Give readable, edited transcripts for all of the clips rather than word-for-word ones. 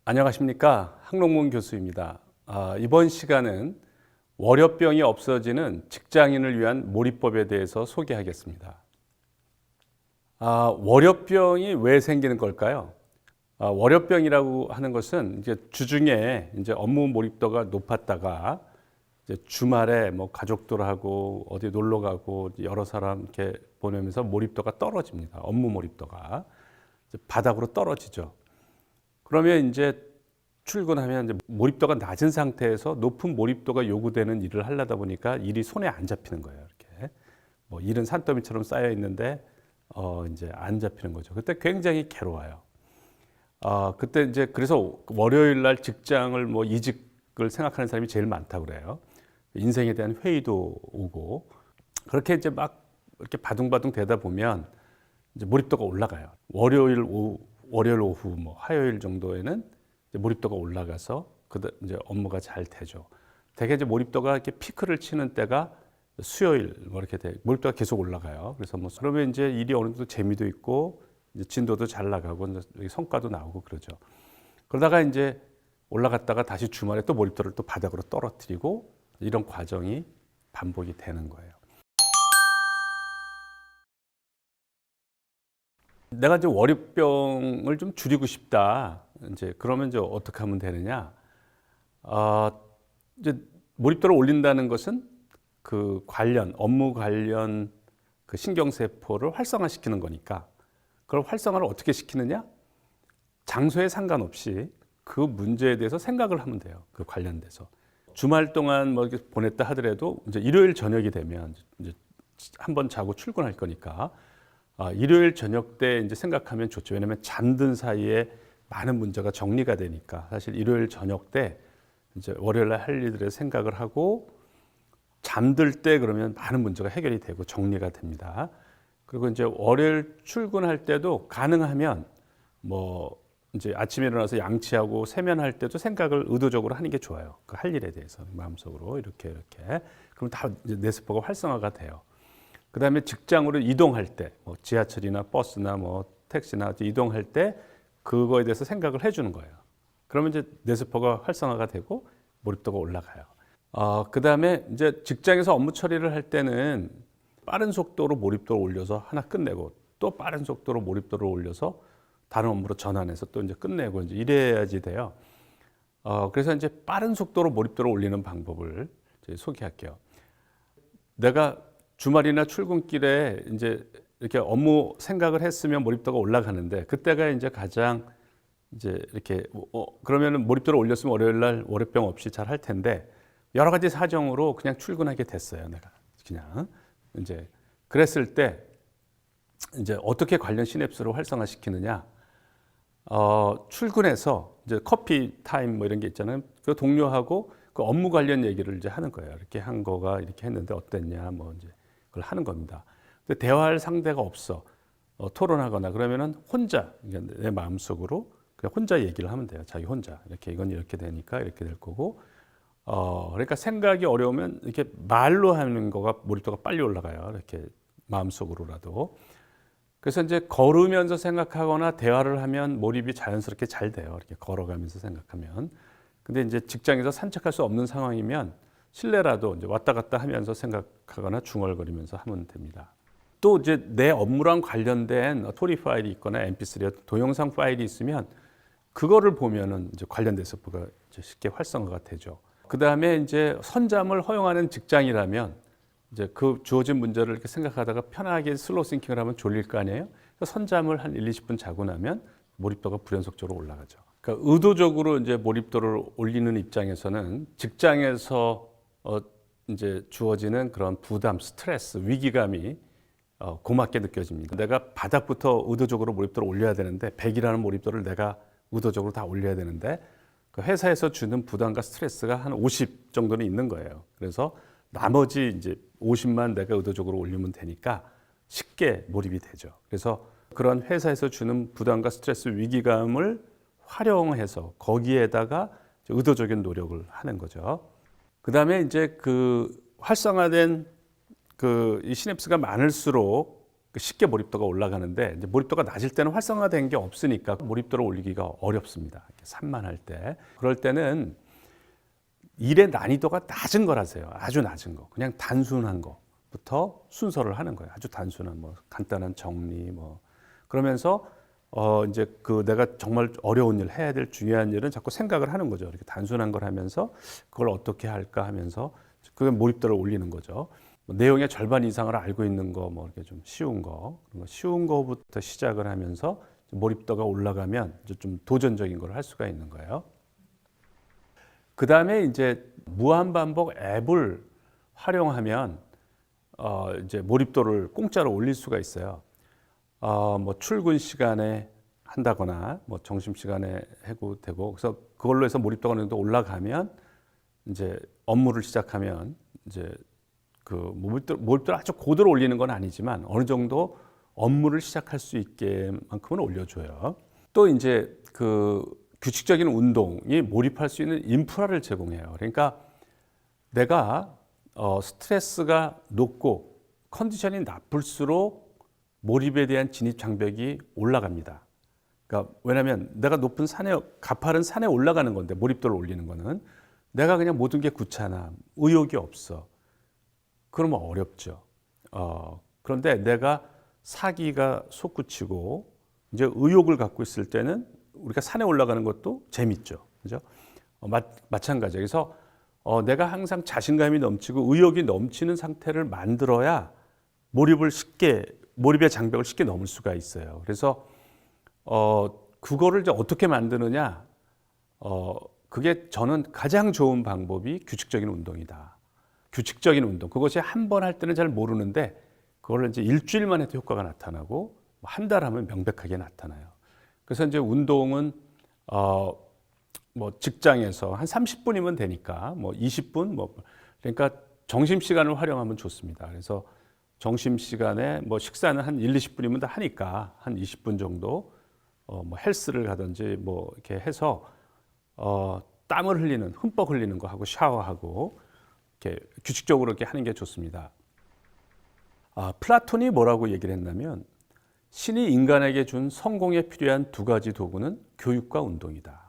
안녕하십니까. 항롱문 교수입니다. 이번 시간은 월요병이 없어지는 직장인을 위한 몰입법에 대해서 소개하겠습니다. 월요병이 왜 생기는 걸까요? 월요병이라고 하는 것은 이제 주중에 이제 업무 몰입도가 높았다가 이제 주말에 뭐 가족들하고 어디 놀러 가고 여러 사람 이렇게 보내면서 몰입도가 떨어집니다. 업무 몰입도가 이제 바닥으로 떨어지죠. 그러면 이제 출근하면 이제 몰입도가 낮은 상태에서 높은 몰입도가 요구되는 일을 하려다 보니까 일이 손에 안 잡히는 거예요. 이렇게 뭐 일은 산더미처럼 쌓여 있는데 이제 안 잡히는 거죠. 그때 굉장히 괴로워요. 그때 이제 그래서 월요일 날 직장을 뭐 이직을 생각하는 사람이 제일 많다고 그래요. 인생에 대한 회의도 오고 그렇게 이제 막 이렇게 바둥바둥 되다 보면 이제 몰입도가 올라가요. 월요일 오후, 뭐 화요일 정도에는 이제 몰입도가 올라가서 이제 업무가 잘 되죠. 대개 이제 몰입도가 이렇게 피크를 치는 때가 수요일 뭐 이렇게 몰입도가 계속 올라가요. 그래서 뭐 그러면 이제 일이 어느 정도 재미도 있고 이제 진도도 잘 나가고 이제 성과도 나오고 그러죠. 그러다가 이제 올라갔다가 다시 주말에 또 몰입도를 또 바닥으로 떨어뜨리고 이런 과정이 반복이 되는 거예요. 내가 이제 월요병을 좀 줄이고 싶다. 이제 그러면 이제 어떻게 하면 되느냐? 이제 몰입도를 올린다는 것은 그 업무 관련 그 신경세포를 활성화시키는 거니까 그걸 활성화를 어떻게 시키느냐? 장소에 상관없이 그 문제에 대해서 생각을 하면 돼요. 그 관련돼서. 주말 동안 뭐 이렇게 보냈다 하더라도 이제 일요일 저녁이 되면 이제 한번 자고 출근할 거니까 일요일 저녁 때 이제 생각하면 좋죠. 왜냐하면 잠든 사이에 많은 문제가 정리가 되니까 사실 일요일 저녁 때 이제 월요일 날 할 일들을 생각을 하고 잠들 때 그러면 많은 문제가 해결이 되고 정리가 됩니다. 그리고 이제 월요일 출근할 때도 가능하면 뭐 이제 아침에 일어나서 양치하고 세면할 때도 생각을 의도적으로 하는 게 좋아요. 그 할 일에 대해서 마음속으로 이렇게 그럼 다 이제 뇌세포가 활성화가 돼요. 그 다음에 직장으로 이동할 때, 뭐 지하철이나 버스나 뭐 택시나 이동할 때 그거에 대해서 생각을 해주는 거예요. 그러면 이제 뇌세포가 활성화가 되고 몰입도가 올라가요. 그 다음에 이제 직장에서 업무 처리를 할 때는 빠른 속도로 몰입도를 올려서 하나 끝내고 또 빠른 속도로 몰입도를 올려서 다른 업무로 전환해서 또 이제 끝내고 이제 이래야지 돼요. 그래서 이제 빠른 속도로 몰입도를 올리는 방법을 이제 소개할게요. 내가 주말이나 출근길에 이제 이렇게 업무 생각을 했으면 몰입도가 올라가는데 그때가 이제 가장 이제 이렇게 그러면은 몰입도를 올렸으면 월요일 날 월요병 없이 잘 할 텐데 여러 가지 사정으로 그냥 출근하게 됐어요. 내가 그냥 이제 그랬을 때 이제 어떻게 관련 시냅스를 활성화시키느냐? 출근해서 이제 커피 타임 뭐 이런 게 있잖아요. 그 동료하고 그 업무 관련 얘기를 이제 하는 거예요. 이렇게 한 거가 이렇게 했는데 어땠냐? 뭐 이제 그걸 하는 겁니다. 근데 대화할 상대가 없어. 토론하거나 그러면은 혼자 내 마음속으로 그냥 혼자 얘기를 하면 돼요. 자기 혼자 이건 이렇게 되니까 이렇게 될 거고. 그러니까 생각이 어려우면 이렇게 말로 하는 거가 몰입도가 빨리 올라가요. 이렇게 마음속으로라도. 그래서 이제 걸으면서 생각하거나 대화를 하면 몰입이 자연스럽게 잘 돼요. 이렇게 걸어가면서 생각하면. 근데 이제 직장에서 산책할 수 없는 상황이면 실내라도 이제 왔다 갔다 하면서 생각하거나 중얼거리면서 하면 됩니다. 또 이제 내 업무랑 관련된 토리 파일이 있거나 MP3 동영상 파일이 있으면 그거를 보면은 이제 관련 뇌세포가 이제 쉽게 활성화가 되죠. 그 다음에 이제 선잠을 허용하는 직장이라면 이제 그 주어진 문제를 이렇게 생각하다가 편하게 슬로우 싱킹을 하면 졸릴 거 아니에요? 선잠을 한 1, 20분 자고 나면 몰입도가 불연속적으로 올라가죠. 그러니까 의도적으로 이제 몰입도를 올리는 입장에서는 직장에서 이제 주어지는 그런 부담, 스트레스, 위기감이 고맙게 느껴집니다. 내가 바닥부터 의도적으로 몰입도를 올려야 되는데 100이라는 몰입도를 내가 의도적으로 다 올려야 되는데 그 회사에서 주는 부담과 스트레스가 한 50 정도는 있는 거예요. 그래서 나머지 이제 50만 내가 의도적으로 올리면 되니까 쉽게 몰입이 되죠. 그래서 그런 회사에서 주는 부담과 스트레스, 위기감을 활용해서 거기에다가 의도적인 노력을 하는 거죠. 그 다음에 이제 그 활성화된 이 시냅스가 많을수록 쉽게 몰입도가 올라가는데 이제 몰입도가 낮을 때는 활성화된 게 없으니까 몰입도를 올리기가 어렵습니다. 산만할 때. 그럴 때는 일의 난이도가 낮은 거라세요. 아주 낮은 거. 그냥 단순한 거부터 순서를 하는 거예요. 아주 단순한 뭐 간단한 정리 뭐 그러면서 이제 그 내가 정말 어려운 일 해야 될 중요한 일은 자꾸 생각을 하는 거죠. 이렇게 단순한 걸 하면서 그걸 어떻게 할까 하면서 그게 몰입도를 올리는 거죠. 뭐 내용의 절반 이상을 알고 있는 거, 뭐 이렇게 좀 쉬운 거, 그런 거 쉬운 거부터 시작을 하면서 몰입도가 올라가면 이제 좀 도전적인 걸 할 수가 있는 거예요. 그 다음에 이제 무한반복 앱을 활용하면 이제 몰입도를 공짜로 올릴 수가 있어요. 뭐 출근 시간에 한다거나 뭐 점심 시간에 해도 되고 그래서 그걸로 해서 몰입도가 어느 정도 올라가면 이제 업무를 시작하면 이제 그 몰입도를 아주 고도로 올리는 건 아니지만 어느 정도 업무를 시작할 수 있게만큼은 올려줘요. 또 이제 그 규칙적인 운동이 몰입할 수 있는 인프라를 제공해요. 그러니까 내가 스트레스가 높고 컨디션이 나쁠수록 몰입에 대한 진입 장벽이 올라갑니다. 그러니까 왜냐하면 내가 높은 산에 가파른 산에 올라가는 건데 몰입도를 올리는 거는 내가 그냥 모든 게 귀찮아, 의욕이 없어. 그러면 어렵죠. 그런데 내가 사기가 솟구치고 이제 의욕을 갖고 있을 때는 우리가 산에 올라가는 것도 재밌죠. 그죠? 마찬가지예요. 그래서 내가 항상 자신감이 넘치고 의욕이 넘치는 상태를 만들어야 몰입의 장벽을 쉽게 넘을 수가 있어요. 그래서 그거를 이제 어떻게 만드느냐? 그게 저는 가장 좋은 방법이 규칙적인 운동이다. 규칙적인 운동. 그것이 한 번 할 때는 잘 모르는데 그걸 이제 일주일만 해도 효과가 나타나고 한 달 하면 명백하게 나타나요. 그래서 이제 운동은 뭐 직장에서 한 30분이면 되니까 뭐 20분 뭐 그러니까 점심 시간을 활용하면 좋습니다. 그래서 점심 시간에 뭐 식사는 한 1, 20분이면 다 하니까 한 20분 정도 뭐 헬스를 가든지 뭐 이렇게 해서 땀을 흘리는 흠뻑 흘리는 거 하고 샤워하고 이렇게 규칙적으로 이렇게 하는 게 좋습니다. 플라톤이 뭐라고 얘기를 했냐면 신이 인간에게 준 성공에 필요한 두 가지 도구는 교육과 운동이다.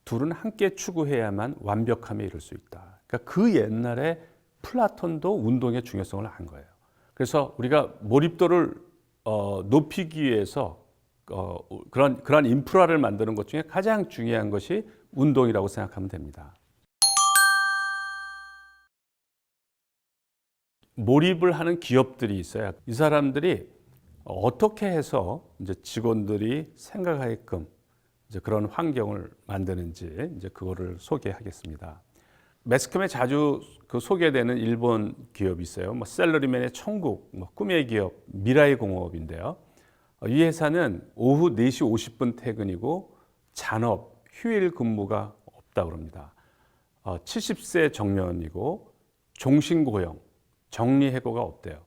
둘은 함께 추구해야만 완벽함에 이를 수 있다. 그러니까 그 옛날에 플라톤도 운동의 중요성을 안 거예요. 그래서 우리가 몰입도를 높이기 위해서 그런 인프라를 만드는 것 중에 가장 중요한 것이 운동이라고 생각하면 됩니다. 몰입을 하는 기업들이 있어요. 이 사람들이 어떻게 해서 이제 직원들이 생각하게끔 이제 그런 환경을 만드는지 이제 그거를 소개하겠습니다. 매스컴에 자주 소개되는 일본 기업이 있어요. 뭐 셀러리맨의 천국, 뭐 꿈의 기업, 미라이 공업인데요. 이 회사는 오후 4시 50분 퇴근이고 잔업, 휴일 근무가 없다고 그럽니다. 70세 정년이고 종신고용, 정리해고가 없대요.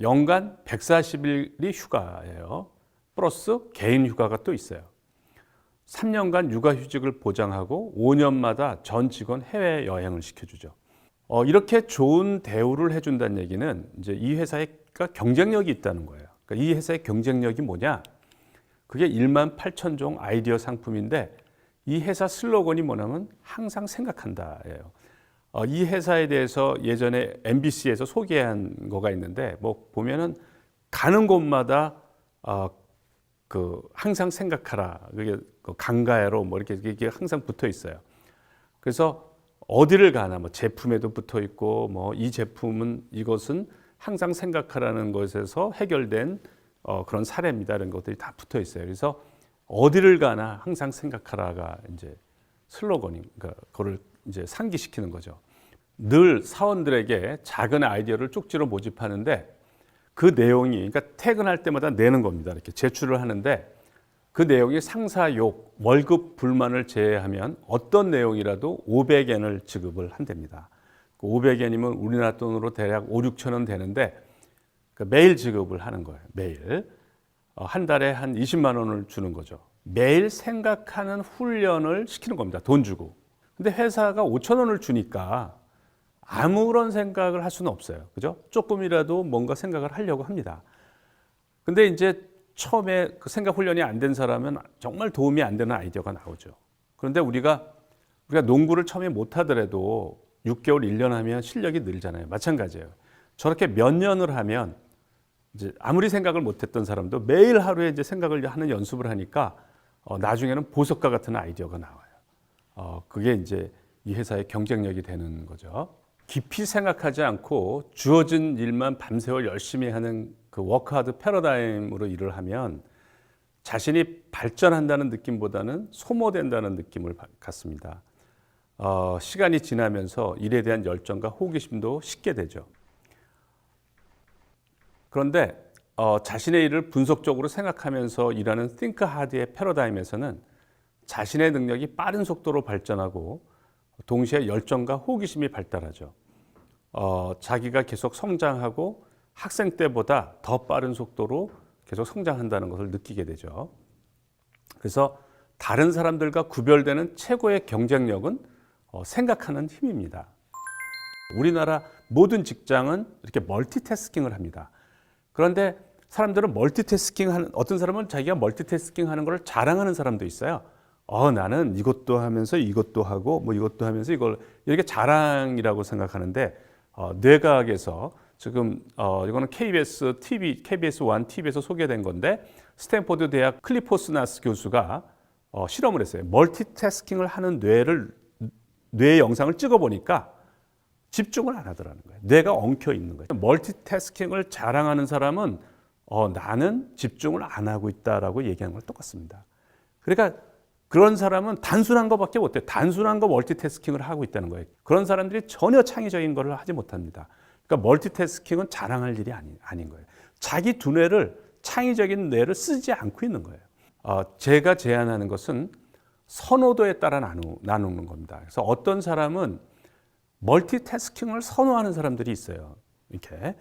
연간 140일이 휴가예요. 플러스 개인 휴가가 또 있어요. 3년간 육아휴직을 보장하고 5년마다 전 직원 해외 여행을 시켜주죠. 이렇게 좋은 대우를 해준다는 얘기는 이제 이 회사가 경쟁력이 있다는 거예요. 그러니까 이 회사의 경쟁력이 뭐냐? 그게 18,000종 아이디어 상품인데 이 회사 슬로건이 뭐냐면 항상 생각한다예요. 이 회사에 대해서 예전에 MBC에서 소개한 거가 있는데 뭐 보면은 가는 곳마다 항상 생각하라. 그게 강가로 뭐 이렇게 항상 붙어 있어요. 그래서 어디를 가나 뭐 제품에도 붙어 있고 뭐 이 제품은 이것은 항상 생각하라는 것에서 해결된 그런 사례입니다. 이런 것들이 다 붙어 있어요. 그래서 어디를 가나 항상 생각하라가 이제 슬로건인 그거를 이제 상기시키는 거죠. 늘 사원들에게 작은 아이디어를 쪽지로 모집하는데 그 내용이 그러니까 퇴근할 때마다 내는 겁니다. 이렇게 제출을 하는데 그 내용이 상사 욕, 월급 불만을 제외하면 어떤 내용이라도 500엔을 지급을 한답니다. 그 500엔이면 우리나라 돈으로 대략 5, 6천 원 되는데 매일 지급을 하는 거예요. 매일. 한 달에 한 20만 원을 주는 거죠. 매일 생각하는 훈련을 시키는 겁니다. 돈 주고. 근데 회사가 5천 원을 주니까 아무런 생각을 할 수는 없어요. 그죠? 조금이라도 뭔가 생각을 하려고 합니다. 근데 이제 처음에 그 생각 훈련이 안 된 사람은 정말 도움이 안 되는 아이디어가 나오죠. 그런데 우리가 농구를 처음에 못 하더라도 6개월, 1년 하면 실력이 늘잖아요. 마찬가지예요. 저렇게 몇 년을 하면 이제 아무리 생각을 못 했던 사람도 매일 하루에 이제 생각을 하는 연습을 하니까 나중에는 보석과 같은 아이디어가 나와요. 그게 이제 이 회사의 경쟁력이 되는 거죠. 깊이 생각하지 않고 주어진 일만 밤새워 열심히 하는 그 워크하드 패러다임으로 일을 하면 자신이 발전한다는 느낌보다는 소모된다는 느낌을 갖습니다. 시간이 지나면서 일에 대한 열정과 호기심도 식게 되죠. 그런데 자신의 일을 분석적으로 생각하면서 일하는 Think Hard의 패러다임에서는 자신의 능력이 빠른 속도로 발전하고 동시에 열정과 호기심이 발달하죠. 자기가 계속 성장하고 학생 때보다 더 빠른 속도로 계속 성장한다는 것을 느끼게 되죠. 그래서 다른 사람들과 구별되는 최고의 경쟁력은 생각하는 힘입니다. 우리나라 모든 직장은 이렇게 멀티태스킹을 합니다. 그런데 사람들은 어떤 사람은 자기가 멀티태스킹 하는 걸 자랑하는 사람도 있어요. 나는 이것도 하면서 이것도 하고 뭐 이것도 하면서 이걸 이렇게 자랑이라고 생각하는데 뇌과학에서 지금 이거는 KBS 1 TV에서 소개된 건데 스탠포드 대학 클리포스 나스 교수가 실험을 했어요. 멀티태스킹을 하는 뇌 영상을 찍어보니까 집중을 안 하더라는 거예요. 뇌가 엉켜 있는 거예요. 멀티태스킹을 자랑하는 사람은 나는 집중을 안 하고 있다라고 얘기하는 걸 똑같습니다. 그러니까 그런 사람은 단순한 것밖에 못해요. 단순한 거 멀티태스킹을 하고 있다는 거예요. 그런 사람들이 전혀 창의적인 걸 하지 못합니다. 그러니까 멀티태스킹은 자랑할 일이 아닌 거예요. 자기 두뇌를 창의적인 뇌를 쓰지 않고 있는 거예요. 제가 제안하는 것은 선호도에 따라 나누는 겁니다. 그래서 어떤 사람은 멀티태스킹을 선호하는 사람들이 있어요. 이렇게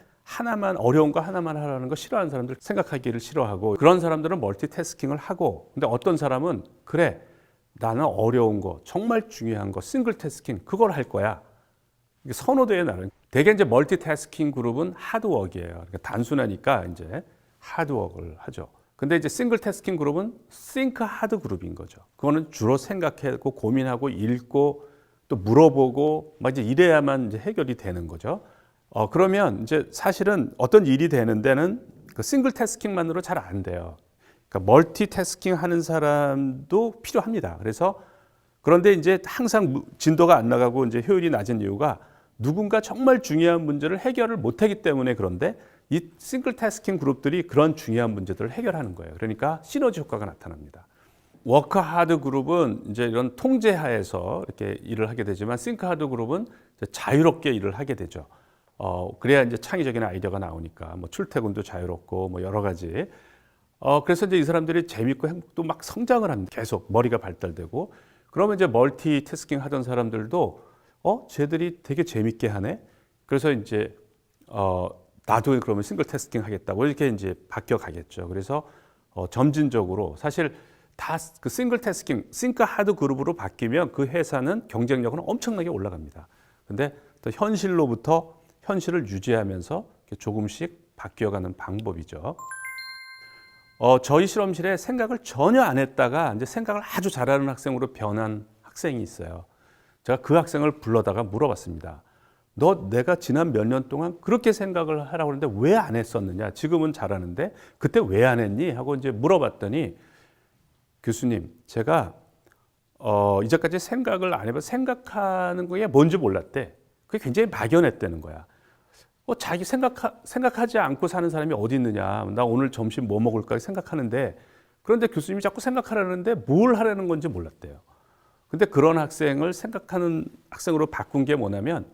어려운 거 하나만 하라는 거 싫어하는 사람들, 생각하기를 싫어하고, 그런 사람들은 멀티태스킹을 하고, 근데 어떤 사람은 그래, 나는 어려운 거, 정말 중요한 거, 싱글태스킹 그걸 할 거야. 이게 선호도에 나는. 대개 이제 멀티태스킹 그룹은 하드워크예요. 그러니까 단순하니까 이제 하드워크를 하죠. 근데 이제 싱글태스킹 그룹은 think hard 그룹인 거죠. 그거는 주로 생각하고 고민하고 읽고 또 물어보고 막 이제 이래야만 이제 해결이 되는 거죠. 그러면 이제 사실은 어떤 일이 되는 데는 그 싱글 태스킹만으로 잘 안 돼요. 그러니까 멀티태스킹 하는 사람도 필요합니다. 그런데 이제 항상 진도가 안 나가고 이제 효율이 낮은 이유가 누군가 정말 중요한 문제를 해결을 못 하기 때문에. 그런데 이 싱글 태스킹 그룹들이 그런 중요한 문제들을 해결하는 거예요. 그러니까 시너지 효과가 나타납니다. 워크 하드 그룹은 이제 이런 통제하에서 이렇게 일을 하게 되지만 싱크 하드 그룹은 자유롭게 일을 하게 되죠. 그래야 이제 창의적인 아이디어가 나오니까 뭐 출퇴근도 자유롭고 뭐 여러 가지. 그래서 이제 이 사람들이 재밌고 행복도 막 성장을 합니다. 계속 머리가 발달되고. 그러면 이제 멀티태스킹 하던 사람들도 쟤들이 되게 재밌게 하네. 그래서 이제 나도 그러면 싱글 태스킹 하겠다고 이렇게 이제 바뀌어 가겠죠. 그래서 점진적으로 사실 다 그 싱글 태스킹, 싱크 하드 그룹으로 바뀌면 그 회사는 경쟁력은 엄청나게 올라갑니다. 근데 또 현실을 유지하면서 조금씩 바뀌어가는 방법이죠. 저희 실험실에 생각을 전혀 안 했다가 이제 생각을 아주 잘하는 학생으로 변한 학생이 있어요. 제가 그 학생을 불러다가 물어봤습니다. 너 내가 지난 몇 년 동안 그렇게 생각을 하라고 했는데 왜 안 했었느냐? 지금은 잘하는데 그때 왜 안 했니? 하고 이제 물어봤더니 교수님, 제가 이제까지 생각을 안 해봐 생각하는 게 뭔지 몰랐대. 그게 굉장히 막연했다는 거야. 자기 생각하지 않고 사는 사람이 어디 있느냐. 나 오늘 점심 뭐 먹을까 생각하는데 그런데 교수님이 자꾸 생각하라는데 뭘 하라는 건지 몰랐대요. 근데 그런 학생을 생각하는 학생으로 바꾼 게 뭐냐면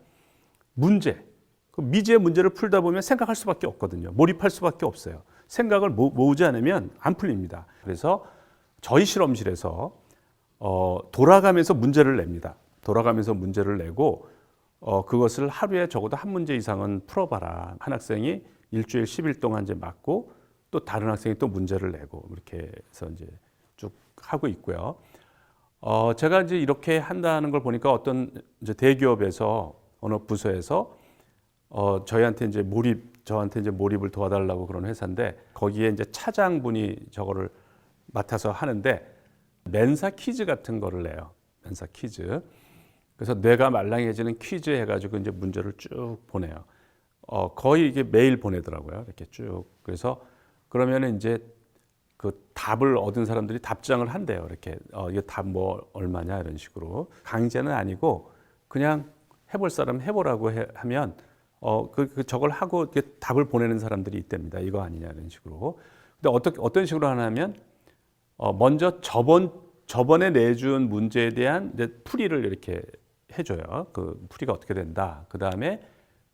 그 미지의 문제를 풀다 보면 생각할 수밖에 없거든요. 몰입할 수밖에 없어요. 생각을 모으지 않으면 안 풀립니다. 그래서 저희 실험실에서 돌아가면서 문제를 냅니다. 돌아가면서 문제를 내고 그것을 하루에 적어도 한 문제 이상은 풀어봐라. 한 학생이 일주일 10일 동안 이제 맞고 또 다른 학생이 또 문제를 내고 이렇게 해서 이제 쭉 하고 있고요. 제가 이제 이렇게 한다는 걸 보니까 어떤 이제 대기업에서 어느 부서에서 저한테 이제 몰입을 도와달라고 그런 회사인데 거기에 이제 차장분이 저거를 맡아서 하는데 멘사 퀴즈 같은 거를 내요. 멘사 퀴즈. 그래서 뇌가 말랑해지는 퀴즈 해가지고 이제 문제를 쭉 보내요. 거의 이게 매일 보내더라고요. 이렇게 쭉. 그래서 그러면은 이제 그 답을 얻은 사람들이 답장을 한대요. 이렇게 이거 답 뭐 얼마냐 이런 식으로. 강제는 아니고 그냥 해볼 사람 해보라고 하면 저걸 하고 이렇게 답을 보내는 사람들이 있답니다. 이거 아니냐 이런 식으로. 근데 어떤 식으로 하냐면 먼저 저번에 내준 문제에 대한 이제 풀이를 이렇게 해줘요. 그 풀이가 어떻게 된다. 그 다음에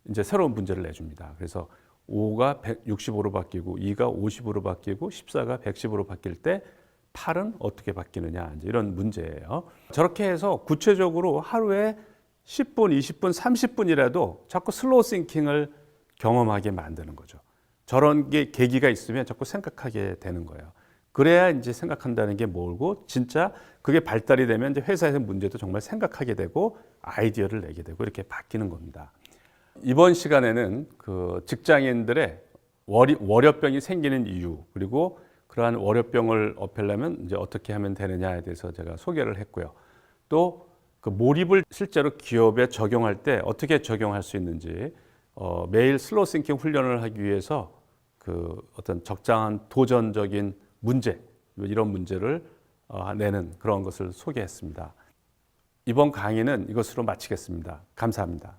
이제 새로운 문제를 내줍니다. 그래서 5가 165로 바뀌고 2가 50으로 바뀌고 14가 110으로 바뀔 때 8은 어떻게 바뀌느냐 이제 이런 문제예요. 저렇게 해서 구체적으로 하루에 10분, 20분, 30분이라도 자꾸 슬로우 싱킹을 경험하게 만드는 거죠. 저런 게 계기가 있으면 자꾸 생각하게 되는 거예요. 그래야 이제 생각한다는 게 뭐고 진짜 그게 발달이 되면 이제 회사에서 문제도 정말 생각하게 되고 아이디어를 내게 되고 이렇게 바뀌는 겁니다. 이번 시간에는 그 직장인들의 월요병이 생기는 이유 그리고 그러한 월요병을 없애려면 이제 어떻게 하면 되느냐에 대해서 제가 소개를 했고요. 또 그 몰입을 실제로 기업에 적용할 때 어떻게 적용할 수 있는지 매일 슬로우 싱킹 훈련을 하기 위해서 그 어떤 적당한 도전적인 문제 이런 문제를 내는 그런 것을 소개했습니다. 이번 강의는 이것으로 마치겠습니다. 감사합니다.